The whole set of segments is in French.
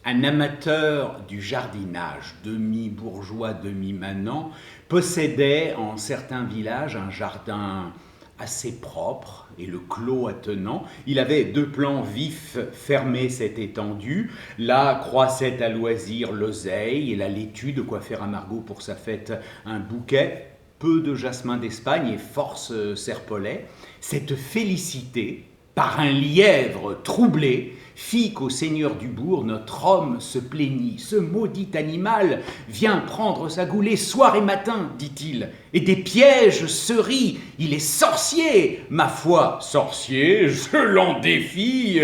Un amateur du jardinage, demi-bourgeois, demi-manant, possédait en certains villages un jardin assez propre et le clos attenant. Il avait deux plans vifs fermés cette étendue. Là croissaient à loisir l'oseille et la laitue, de quoi faire à Margot pour sa fête un bouquet. Peu de jasmin d'Espagne et force serpolet. Cette félicité, par un lièvre troublé, fit qu'au seigneur du bourg, notre homme se plaignit. Ce maudit animal vient prendre sa goulée soir et matin, dit-il, et des pièges se rit. Il est sorcier. Ma foi, sorcier, je l'en défie,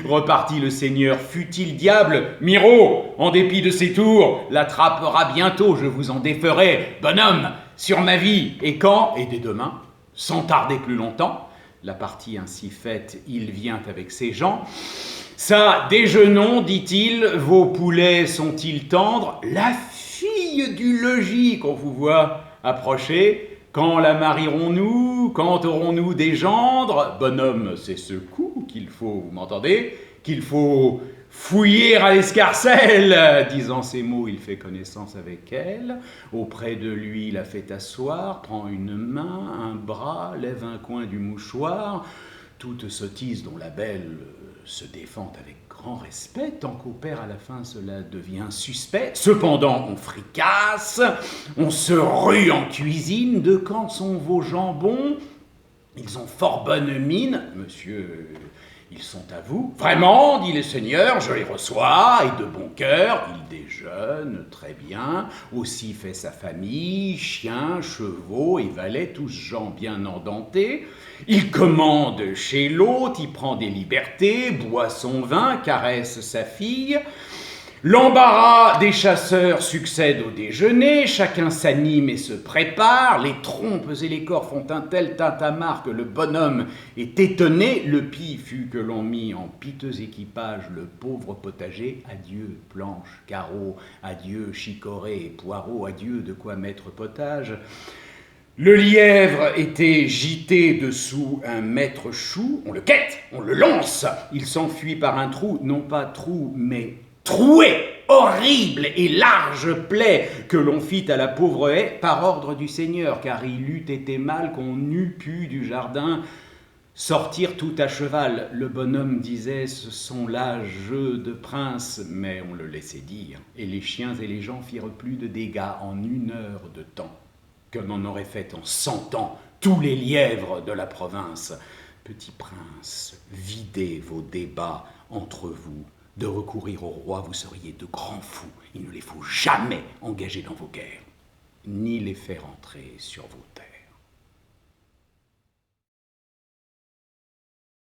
repartit le seigneur. Fût-il diable, Miraut, en dépit de ses tours, l'attrapera bientôt, je vous en déferai, bonhomme, sur ma vie. Et quand, et dès demain, sans tarder plus longtemps, la partie ainsi faite, il vient avec ses gens. Ça, déjeunons, dit-il, vos poulets sont-ils tendres? La fille du logis qu'on vous voit approcher, quand la marierons-nous? Quand aurons-nous des gendres? Bonhomme, c'est ce coup qu'il faut, vous m'entendez, qu'il faut fouiller à l'escarcelle. Disant ces mots, il fait connaissance avec elle. Auprès de lui, la fait asseoir, prend une main, un bras, lève un coin du mouchoir. Toute sottise dont la belle se défend avec grand respect, tant qu'au père à la fin cela devient suspect. Cependant, on fricasse, on se rue en cuisine. De quand sont vos jambons? Ils ont fort bonne mine, monsieur. Ils sont à vous. Vraiment, dit le seigneur, je les reçois, et de bon cœur. Il déjeune très bien, aussi fait sa famille, chiens, chevaux et valets, tous gens bien endentés. Il commande chez l'hôte, il prend des libertés, boit son vin, caresse sa fille. L'embarras des chasseurs succède au déjeuner, chacun s'anime et se prépare, les trompes et les corps font un tel tintamarre que le bonhomme est étonné. Le pis fut que l'on mit en piteux équipage le pauvre potager. Adieu planches, carreaux, adieu chicorée et poireaux, adieu de quoi mettre potage. Le lièvre était gîté dessous un maître chou, on le quête, on le lance, il s'enfuit par un trou, non pas trou, mais troué, horrible et large plaie que l'on fit à la pauvre haie par ordre du seigneur, car il eût été mal qu'on eût pu du jardin sortir tout à cheval. Le bonhomme disait, ce sont là jeux de prince, mais on le laissait dire, et les chiens et les gens firent plus de dégâts en 1 heure de temps que l'on aurait fait en 100 ans tous les lièvres de la province. Petit prince, videz vos débats entre vous. De recourir au roi, vous seriez de grands fous. Il ne les faut jamais engager dans vos guerres, ni les faire entrer sur vos terres.